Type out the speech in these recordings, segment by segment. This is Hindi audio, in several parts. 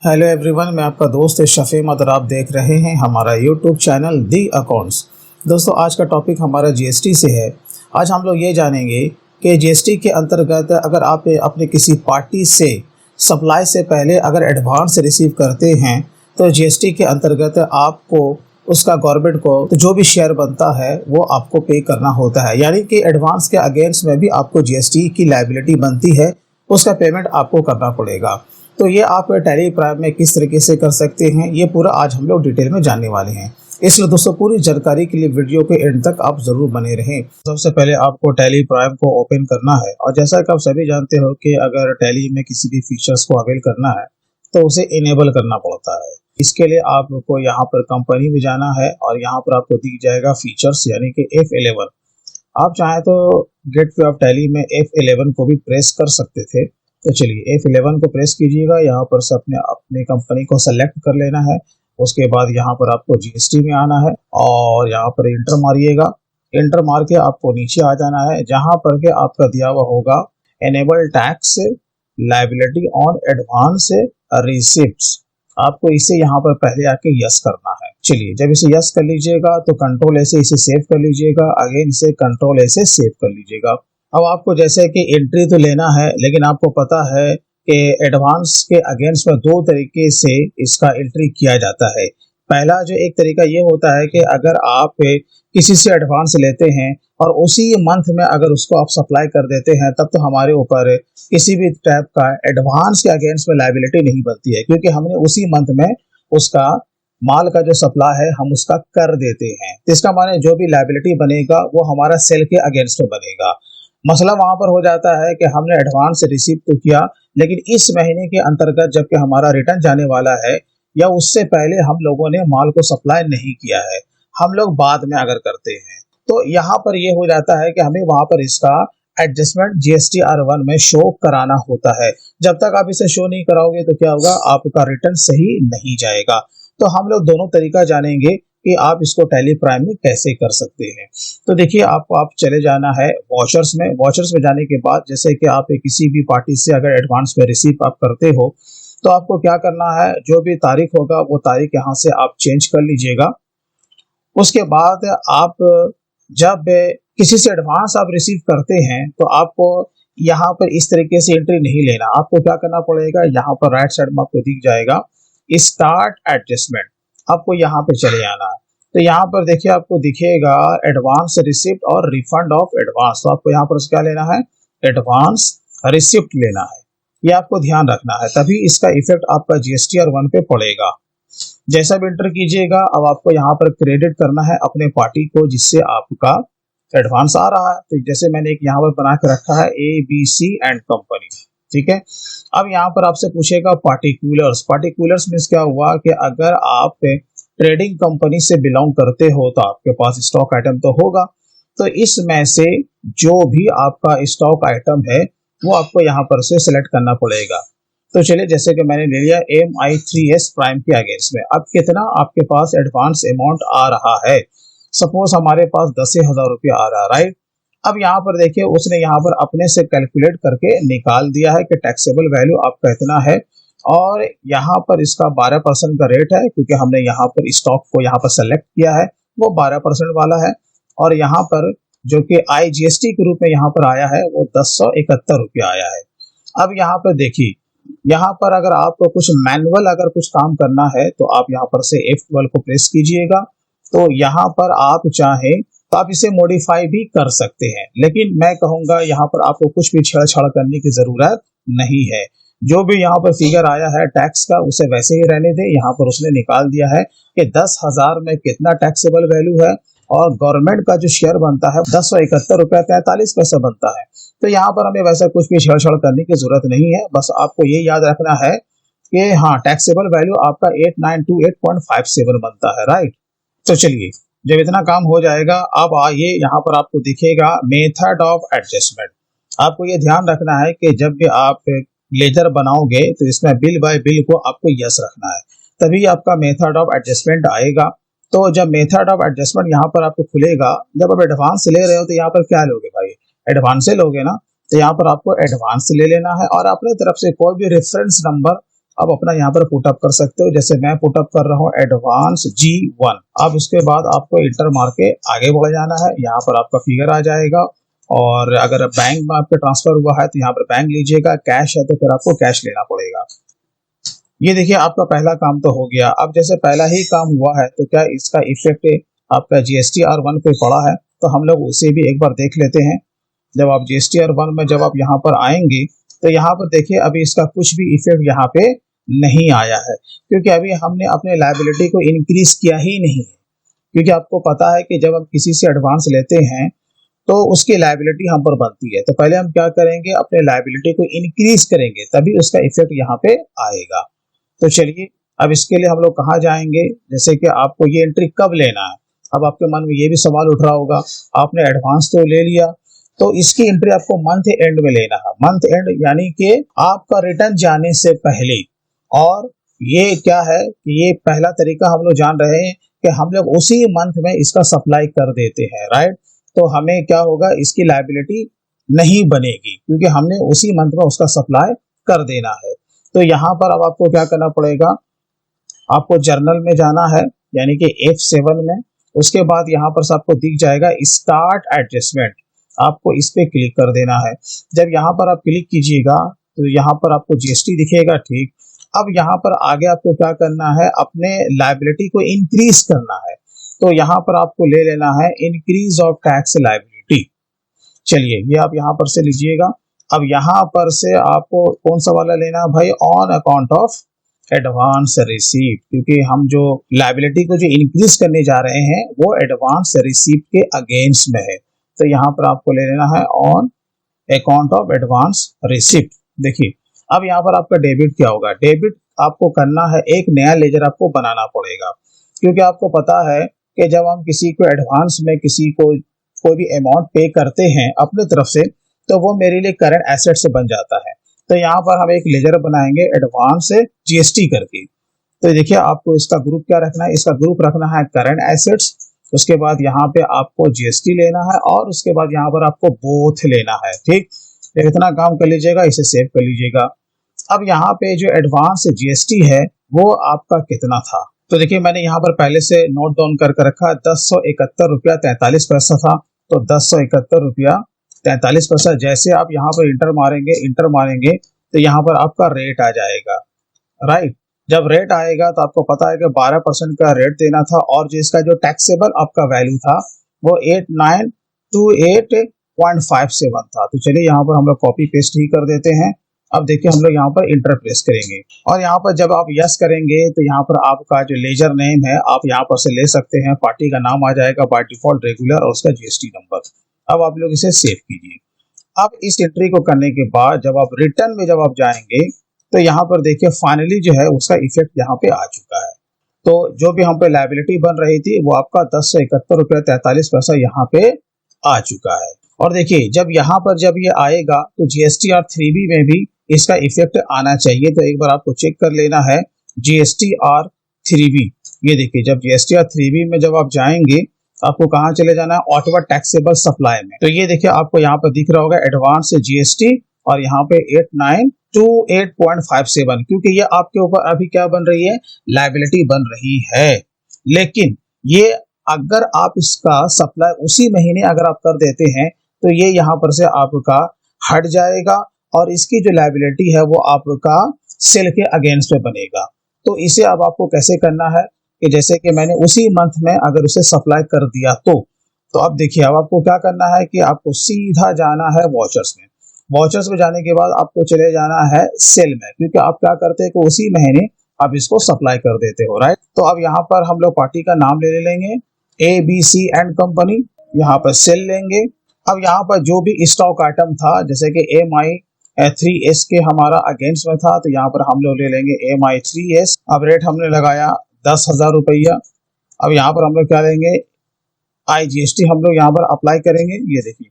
हेलो एवरीवन, मैं आपका दोस्त शफीम और आप देख रहे हैं हमारा यूट्यूब चैनल दी अकाउंट्स। दोस्तों, आज का टॉपिक हमारा जीएसटी से है। आज हम लोग ये जानेंगे कि जीएसटी के अंतर्गत अगर आप अपने किसी पार्टी से सप्लाई से पहले अगर एडवांस रिसीव करते हैं तो जीएसटी के अंतर्गत आपको उसका गवर्नमेंट को तो जो भी शेयर बनता है वो आपको पे करना होता है। यानी कि एडवांस के अगेंस्ट में भी आपको जीएसटी की लायबिलिटी बनती है, उसका पेमेंट आपको करना पड़ेगा। तो ये आप टैली प्राइम में किस तरीके से कर सकते हैं, ये पूरा आज हम लोग डिटेल में जानने वाले हैं। इसलिए दोस्तों, पूरी जानकारी के लिए वीडियो के एंड तक आप जरूर बने रहें। सबसे पहले आपको टैली प्राइम को ओपन करना है और जैसा कि आप सभी जानते हो कि अगर टैली में किसी भी फीचर्स को अवेल करना है तो उसे इनेबल करना पड़ता है। इसके लिए आपको यहाँ पर कंपनी में जाना है और यहाँ पर आपको दिख जाएगा फीचर्स यानी कि F11। आप चाहें तो गेट वे ऑफ टैली में F11 को भी प्रेस कर सकते थे। तो चलिए F11 को प्रेस कीजिएगा, यहाँ पर से अपने कंपनी को सेलेक्ट कर लेना है। उसके बाद यहाँ पर आपको जीएसटी में आना है और यहाँ पर इंटर मारिएगा। इंटर मार के आपको नीचे आ जाना है जहाँ पर के आपका दिया हुआ होगा enable tax liability on advance receipts. आपको इसे यहाँ पर पहले आके यस करना है। चलिए, जब इसे यस कर लीजिएगा तो कंट्रोल ऐसे इसे सेव कर लीजिएगा, अगेन इसे कंट्रोल ऐसे सेव कर लीजिएगा। अब आपको जैसे कि एंट्री तो लेना है, लेकिन आपको पता है कि एडवांस के अगेंस्ट में दो तरीके से इसका एंट्री किया जाता है। पहला जो एक तरीका ये होता है कि अगर आप किसी से एडवांस लेते हैं और उसी मंथ में अगर उसको आप सप्लाई कर देते हैं तब तो हमारे ऊपर किसी भी टाइप का एडवांस के अगेंस्ट में लायबिलिटी नहीं बनती है, क्योंकि हमने उसी मंथ में उसका माल का जो सप्लाई है हम उसका कर देते हैं। तो इसका माने जो भी लायबिलिटी बनेगा वो हमारा सेल के अगेंस्ट में बनेगा। मसला वहां पर हो जाता है कि हमने एडवांस रिसीव तो किया, लेकिन इस महीने के अंतर्गत जबकि हमारा रिटर्न जाने वाला है या उससे पहले हम लोगों ने माल को सप्लाई नहीं किया है, हम लोग बाद में अगर करते हैं तो यहाँ पर ये हो जाता है कि हमें वहां पर इसका एडजस्टमेंट GSTR1 में शो कराना होता है। जब तक आप इसे शो नहीं कराओगे तो क्या होगा, आपका रिटर्न सही नहीं जाएगा। तो हम लोग दोनों तरीका जानेंगे कि आप इसको टैली प्राइम में कैसे कर सकते हैं। तो देखिए, आपको आप चले जाना है वॉचर्स में। वॉचर्स में जाने के बाद जैसे कि आप किसी भी पार्टी से अगर एडवांस में रिसीव आप करते हो तो आपको क्या करना है, जो भी तारीख होगा वो तारीख यहाँ से आप चेंज कर लीजिएगा। उसके बाद आप जब किसी से एडवांस आप रिसीव करते हैं तो आपको यहाँ पर इस तरीके से एंट्री नहीं लेना। आपको क्या करना पड़ेगा, यहाँ पर राइट साइड में आपको दिख जाएगा स्टार्ट एडजस्टमेंट, आपको यहाँ पे चले आना है। तो यहाँ पर देखिए आपको दिखेगा एडवांस रिसिप्ट और रिफंड ऑफ एडवांस। तो आपको यहाँ पर क्या लेना है, एडवांस रिसिप्ट लेना है। ये आपको ध्यान रखना है, तभी इसका इफेक्ट आपका GSTR1 पे पड़ेगा। जैसा भी एंटर कीजिएगा, अब आपको यहाँ पर क्रेडिट करना है अपने पार्टी को जिससे आपका एडवांस आ रहा है। तो जैसे मैंने एक यहाँ पर बना के रखा है ABC एंड कंपनी, ठीक है। अब यहाँ पर आपसे पूछेगा पार्टिकुलर्स। पार्टिकुलर्स मीन्स क्या हुआ कि अगर आप ट्रेडिंग कंपनी से बिलोंग करते हो तो आपके पास स्टॉक आइटम तो होगा। तो इसमें से जो भी आपका स्टॉक आइटम है वो आपको यहाँ पर से सिलेक्ट करना पड़ेगा। तो चलिए, जैसे कि मैंने ले लिया MI3S प्राइम के अगेंस्ट में। अब कितना आपके पास एडवांस अमाउंट आ रहा है, सपोज हमारे पास 10,000 रुपया आ रहा है, राइट। अब यहाँ पर देखिए उसने यहाँ पर अपने से कैलकुलेट करके निकाल दिया है कि टैक्सेबल वैल्यू आपका इतना है और यहाँ पर इसका 12% का रेट है, क्योंकि हमने यहाँ पर स्टॉक को यहाँ पर सेलेक्ट किया है वो 12% वाला है। और यहाँ पर जो कि IGST के रूप में यहाँ पर आया है वो 1071 रुपया आया है। अब यहाँ पर देखिए, यहाँ पर अगर आपको कुछ मैनुअल अगर कुछ काम करना है तो आप यहाँ पर से F12 को प्रेस कीजिएगा। तो यहाँ पर आप चाहें तो आप इसे मॉडिफाई भी कर सकते हैं, लेकिन मैं कहूँगा यहाँ पर आपको कुछ भी छेड़छाड़ करने की जरूरत नहीं है। जो भी यहाँ पर फिगर आया है टैक्स का उसे वैसे ही रहने दें। यहाँ पर उसने निकाल दिया है कि 10,000 में कितना टैक्सेबल वैल्यू है और गवर्नमेंट का जो शेयर बनता है 1071 रुपया 43 पैसा बनता है। तो यहाँ पर हमें वैसा कुछ भी छेड़छाड़ करने की जरूरत नहीं है। बस आपको ये याद रखना है कि हाँ, टैक्सेबल वैल्यू आपका 8928.57 बनता है, राइट। तो चलिए, जब इतना काम हो जाएगा, अब आइए यहाँ पर आपको दिखेगा मेथड ऑफ एडजस्टमेंट। आपको ये ध्यान रखना है कि जब भी आप लेजर बनाओगे तो इसमें बिल बाय बिल को आपको यस रखना है, तभी आपका मेथड ऑफ एडजस्टमेंट आएगा। तो जब मेथड ऑफ एडजस्टमेंट यहाँ पर आपको खुलेगा, जब आप एडवांस ले रहे हो तो यहाँ पर क्या लोगे भाई, एडवांस से लोगे ना। तो यहाँ पर आपको एडवांस ले लेना है और अपने तरफ से कोई भी रेफरेंस नंबर अब अपना यहाँ पर पुटअप कर सकते हो। जैसे मैं पुटअप कर रहा हूँ एडवांस G1। अब उसके बाद आपको इंटर मार के आगे बढ़ जाना है। यहाँ पर आपका फिगर आ जाएगा और अगर बैंक में आपके ट्रांसफर हुआ है तो यहाँ पर बैंक लीजिएगा, कैश है तो फिर आपको कैश लेना पड़ेगा। ये देखिए आपका पहला काम तो हो गया। अब जैसे पहला ही काम हुआ है तो क्या इसका इफेक्ट आपका GSTR1 पे पड़ा है, तो हम लोग उसे भी एक बार देख लेते हैं। जब आप GSTR1 में जब आप यहाँ पर आएंगे तो यहाँ पर देखिए अभी इसका कुछ भी इफेक्ट यहाँ पे नहीं आया है, क्योंकि अभी हमने अपने लायबिलिटी को इंक्रीज किया ही नहीं है। क्योंकि आपको पता है कि जब हम किसी से एडवांस लेते हैं तो उसकी लायबिलिटी हम पर बनती है, तो पहले हम क्या करेंगे, अपने लायबिलिटी को इंक्रीज करेंगे, तभी उसका इफेक्ट यहाँ पे आएगा। तो चलिए अब इसके लिए हम लोग कहाँ जाएंगे, जैसे कि आपको ये एंट्री कब लेना है। अब आपके मन में ये भी सवाल उठ रहा होगा, आपने एडवांस तो ले लिया, तो इसकी एंट्री आपको मंथ एंड में लेना है। मंथ एंड यानी कि आपका रिटर्न जाने से पहले। और ये क्या है कि ये पहला तरीका हम लोग जान रहे हैं कि हम लोग उसी मंथ में इसका सप्लाई कर देते हैं, राइट। तो हमें क्या होगा, इसकी लायबिलिटी नहीं बनेगी क्योंकि हमने उसी मंथ में उसका सप्लाई कर देना है। तो यहाँ पर अब आपको क्या करना पड़ेगा, आपको जर्नल में जाना है यानी कि F7 में। उसके बाद यहाँ पर आपको दिख जाएगा स्टार्ट एडजस्टमेंट, आपको इस पे क्लिक कर देना है। जब यहाँ पर आप क्लिक कीजिएगा तो यहाँ पर आपको GST दिखेगा, ठीक। अब यहाँ पर आगे आपको क्या करना है, अपने लायबिलिटी को इंक्रीज करना है। तो यहाँ पर आपको ले लेना है इंक्रीज ऑफ टैक्स लायबिलिटी। चलिए ये आप यहाँ पर से लीजिएगा। अब यहाँ पर से आपको कौन सा वाला लेना है भाई, on account of advance receipt, क्योंकि हम जो लायबिलिटी को जो इंक्रीज करने जा रहे हैं वो एडवांस रिसीप्ट के अगेंस्ट में है। तो यहाँ पर आपको ले लेना है on account of advance receipt. देखिए अब यहाँ पर आपका डेबिट क्या होगा, डेबिट आपको करना है, एक नया लेजर आपको बनाना पड़ेगा। क्योंकि आपको पता है कि जब हम किसी को एडवांस में किसी को कोई भी अमाउंट पे करते हैं अपने तरफ से, तो वो मेरे लिए करंट एसेट से बन जाता है। तो यहाँ पर हम एक लेजर बनाएंगे एडवांस GST करके। तो देखिए आपको इसका ग्रुप क्या रखना है, इसका ग्रुप रखना है करंट एसेट्स। उसके बाद यहाँ पे आपको GST लेना है और उसके बाद यहाँ पर आपको बोथ लेना है, ठीक। इतना काम कर लीजिएगा, इसे सेव कर लीजिएगा। अब यहाँ पे जो एडवांस GST है वो आपका कितना था, तो देखिए मैंने यहाँ पर पहले से नोट डाउन करके रखा, 1071 रुपया 43 पैसा था। तो 1071 रुपया 43 पैसा। जैसे आप यहाँ पर इंटर मारेंगे तो यहाँ पर आपका रेट आ जाएगा, राइट। जब रेट आएगा तो आपको पता है कि 12% का रेट देना था और जिसका जो टैक्सेबल आपका वैल्यू था वो 8928.57 था। तो चलिए यहाँ पर हम लोग कॉपी पेस्ट ही कर देते हैं। अब देखिए हम लोग यहाँ पर इंटर प्रेस करेंगे और यहाँ पर जब आप यस करेंगे तो यहाँ पर आपका जो लेजर नेम है आप यहाँ पर से ले सकते हैं, पार्टी का नाम आ जाएगा बाय डिफॉल्ट रेगुलर और उसका GST नंबर। अब आप लोग इसे सेव कीजिए। अब इस एंट्री को करने के बाद जब आप रिटर्न में जब आप जाएंगे तो यहाँ पर देखिए फाइनली जो है उसका इफेक्ट यहाँ पे आ चुका है। तो जो भी हम पे लायबिलिटी बन रही थी वो आपका 1071 रुपया 43 पैसा यहाँ पे आ चुका है। और देखिए जब यहाँ पर जब ये आएगा तो GSTR3B में भी इसका इफेक्ट आना चाहिए। तो एक बार आपको चेक कर लेना है GSTR3B। ये देखिए जब GSTR3B में जब आप जाएंगे आपको कहाँ चले जाना है, ऑटोवा टैक्सेबल सप्लाई में। तो ये देखिए आपको यहाँ पर दिख रहा होगा एडवांस GST और यहाँ पे 8928.57, क्योंकि ये आपके ऊपर अभी क्या बन रही है, लायबिलिटी बन रही है। लेकिन ये अगर आप इसका सप्लाई उसी महीने अगर आप कर देते हैं तो ये यहाँ पर से आपका हट जाएगा और इसकी जो लायबिलिटी है वो आपका सेल के अगेंस्ट में बनेगा। तो इसे अब आपको कैसे करना है कि जैसे कि मैंने उसी मंथ में अगर उसे सप्लाई कर दिया तो अब देखिए अब आपको क्या करना है कि आपको सीधा जाना है वॉचर्स में। वॉचर्स में जाने के बाद आपको चले जाना है सेल में, क्योंकि आप क्या करते हैं कि उसी महीने आप इसको सप्लाई कर देते हो, राइट। तो अब यहाँ पर हम लोग पार्टी का नाम ले लेंगे ABC एंड कंपनी, यहाँ पर सेल लेंगे। अब यहाँ पर जो भी स्टॉक आइटम था जैसे कि MI3S के हमारा अगेंस्ट में था तो यहाँ पर हम लोग ले लेंगे MI3S। अब रेट हमने लगाया 10,000 रुपया। अब यहाँ पर हम लोग क्या लेंगे, IGST हम लोग यहाँ पर अप्लाई करेंगे। ये देखिए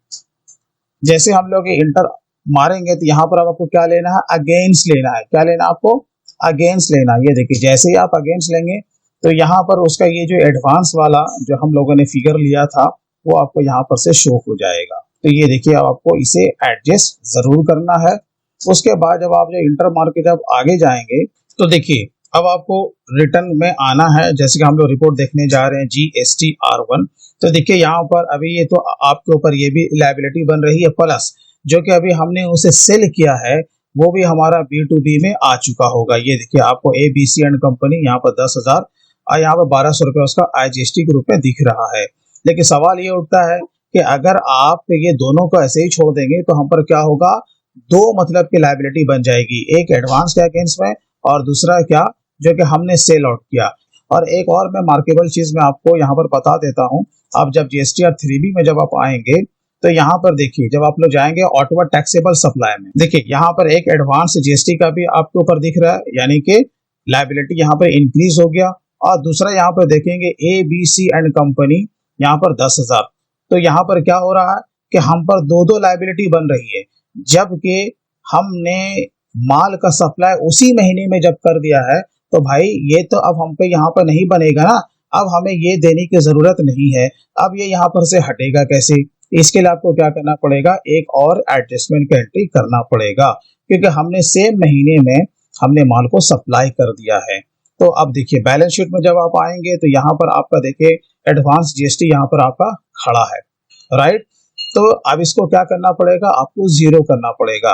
जैसे हम लोग इंटर मारेंगे तो यहाँ पर आपको क्या लेना है, अगेंस्ट लेना है। क्या लेना आपको, अगेंस्ट लेना। ये देखिए जैसे ही आप अगेंस्ट लेंगे तो यहाँ पर उसका ये जो एडवांस वाला जो हम लोगों ने फिगर लिया था वो आपको यहाँ पर से शो हो जाएगा। तो ये देखिए अब आपको इसे एडजस्ट जरूर करना है। उसके बाद जब आप जो इंटर मार के जब आगे जाएंगे तो देखिए अब आपको रिटर्न में आना है, जैसे कि हम लोग रिपोर्ट देखने जा रहे हैं GSTR1। तो देखिए यहाँ पर अभी ये तो आपके ऊपर ये भी लायबिलिटी बन रही है, प्लस जो कि अभी हमने उसे सेल किया है वो भी हमारा B2B में आ चुका होगा। ये देखिए आपको ABC एंड कंपनी यहाँ पर 10,000 और यहाँ पर 1200 रुपये उसका IGST के रूप में दिख रहा है। लेकिन सवाल ये उठता है कि अगर आप ये दोनों को ऐसे ही छोड़ देंगे तो हम पर क्या होगा, दो मतलब की लायबिलिटी बन जाएगी, एक एडवांस के अगेंस्ट में और दूसरा क्या जो कि हमने सेल आउट किया। और एक और मैं मार्केबल चीज में आपको यहाँ पर बता देता हूँ, आप जब GSTR 3B में जब आप आएंगे तो यहाँ पर देखिए जब आप लोग जाएंगे ऑटोवर टैक्सेबल सप्लाई में, देखिए यहाँ पर एक एडवांस GST का भी आपके ऊपर दिख रहा है, यानी कि लायबिलिटी यहाँ पर इंक्रीज हो गया। और दूसरा यहाँ पर देखेंगे ABC एंड कंपनी यहाँ पर 10,000। तो यहाँ पर क्या हो रहा है कि हम पर दो दो लायबिलिटी बन रही है, जबकि हमने माल का सप्लाई उसी महीने में जब कर दिया है तो भाई ये तो अब हम पे यहाँ पर नहीं बनेगा ना, अब हमें ये देने की जरूरत नहीं है, अब ये यहाँ पर से हटेगा कैसे। इसके लिए आपको क्या करना पड़ेगा, एक और एडजस्टमेंट का एंट्री करना पड़ेगा, क्योंकि हमने सेम महीने में हमने माल को सप्लाई कर दिया है। तो अब देखिए बैलेंस शीट में जब आप आएंगे तो यहाँ पर आपका देखिए एडवांस GST यहाँ पर आपका खड़ा है, राइट। तो अब इसको क्या करना पड़ेगा, आपको जीरो करना पड़ेगा।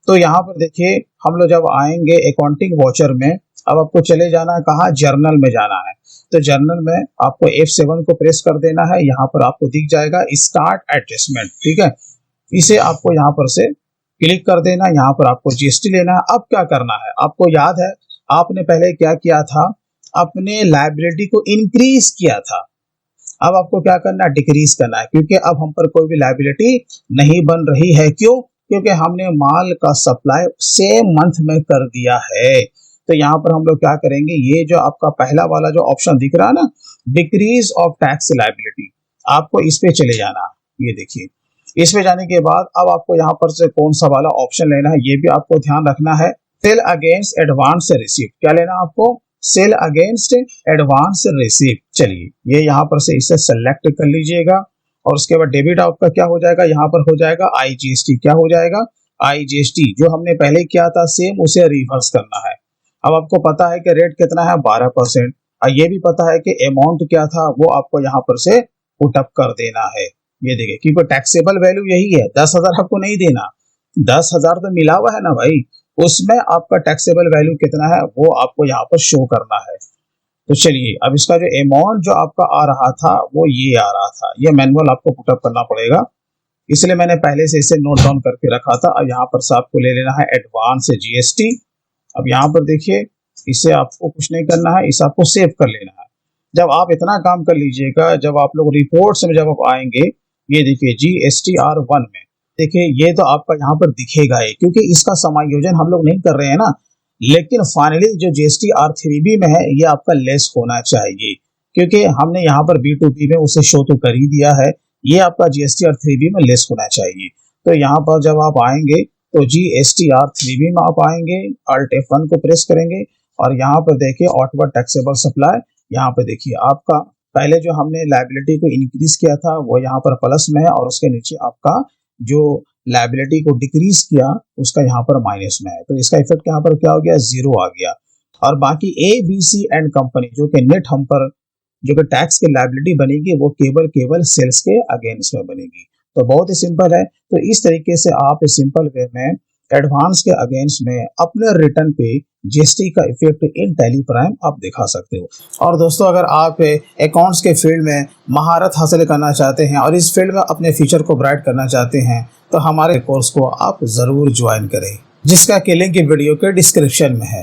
तो यहाँ पर देखिए हम लोग जब आएंगे अकाउंटिंग वॉचर में, अब आपको चले जाना है कहाँ, जर्नल में जाना है। तो जर्नल में आपको F7 को प्रेस कर देना है, यहाँ पर आपको दिख जाएगा स्टार्ट एडजस्टमेंट, ठीक है। इसे आपको यहाँ पर से क्लिक कर देना, यहाँ पर आपको GST लेना है। अब क्या करना है, आपको याद है आपने पहले क्या किया था, अपने लायबिलिटी को इंक्रीज किया था। अब आपको क्या करना है, डिक्रीज करना है, क्योंकि अब हम पर कोई भी लायबिलिटी नहीं बन रही है। क्यों, क्योंकि हमने माल का सप्लाई सेम मंथ में कर दिया है। तो यहाँ पर हम लोग क्या करेंगे, ये जो आपका पहला वाला जो ऑप्शन दिख रहा है ना, डिक्रीज ऑफ टैक्स लायबिलिटी, आपको इस पे चले जाना। ये देखिए इस पे जाने के बाद अब आपको यहाँ पर से कौन सा वाला ऑप्शन लेना है ये भी आपको ध्यान रखना है, सेल अगेंस्ट एडवांस रिसीप्ट। क्या लेना आपको, सेल अगेंस्ट एडवांस रिसीप्ट। चलिए ये यहाँ पर से इसे सेलेक्ट कर लीजिएगा और उसके बाद डेबिट आपका क्या हो जाएगा, यहाँ पर हो जाएगा IGST। क्या हो जाएगा, IGST जो हमने पहले किया था सेम उसे रिवर्स करना है। अब आपको पता है कि रेट कितना है, 12%, और ये भी पता है कि अमाउंट क्या था वो आपको यहाँ पर से पुटअप कर देना है। ये देखिए क्योंकि टैक्सेबल वैल्यू यही है, 10,000 आपको नहीं देना, 10,000 तो मिला हुआ है ना भाई, उसमें आपका टैक्सेबल वैल्यू कितना है वो आपको यहाँ पर शो करना है। तो चलिए अब इसका जो अमाउंट जो आपका आ रहा था वो ये आ रहा था, ये मैनुअल आपको पुटअप करना पड़ेगा, इसलिए मैंने पहले से इसे नोट डाउन करके रखा था। अब यहाँ पर से आपको ले लेना है एडवांस GST। अब यहाँ पर देखिए इसे आपको कुछ नहीं करना है, इसे आपको सेव कर लेना है। जब आप इतना काम कर लीजिएगा, जब आप लोग रिपोर्ट्स में जब आप आएंगे, ये देखिए GSTR1 में देखिए ये तो आपका यहाँ पर दिखेगा ही, क्योंकि इसका समायोजन हम लोग नहीं कर रहे हैं ना। लेकिन फाइनली जो GSTR 3B में है ये आपका लेस होना चाहिए, क्योंकि हमने यहाँ पर B2B में उसे शो तो कर ही दिया है, ये आपका GSTR 3B में लेस होना चाहिए। तो यहाँ पर जब आप आएंगे तो GSTR 3B में आप आएंगे, Alt F1 को प्रेस करेंगे और यहाँ पर देखिए ऑटोवर टैक्सेबल सप्लाई, यहाँ पर देखिए आपका पहले जो हमने लायबिलिटी को इंक्रीज किया था वो यहाँ पर प्लस में है, और उसके नीचे आपका जो लायबिलिटी को डिक्रीज किया उसका यहाँ पर माइनस में है। तो इसका इफेक्ट यहाँ पर क्या हो गया, जीरो आ गया। और बाकी ABC एंड कंपनी जो कि नेट हम पर जो कि टैक्स की लायबिलिटी बनेगी वो केवल सेल्स के अगेंस्ट में बनेगी। तो बहुत ही सिंपल है। तो इस तरीके से आप सिंपल वे में एडवांस के अगेंस्ट में अपने रिटर्न पे GST का इफेक्ट इन टैली प्राइम आप दिखा सकते हो। और दोस्तों अगर आप अकाउंट्स के फील्ड में महारत हासिल करना चाहते हैं और इस फील्ड में अपने फ्यूचर को ब्राइट करना चाहते हैं तो हमारे कोर्स को आप ज़रूर ज्वाइन करें, जिसका कि लिंक वीडियो के डिस्क्रिप्शन में है।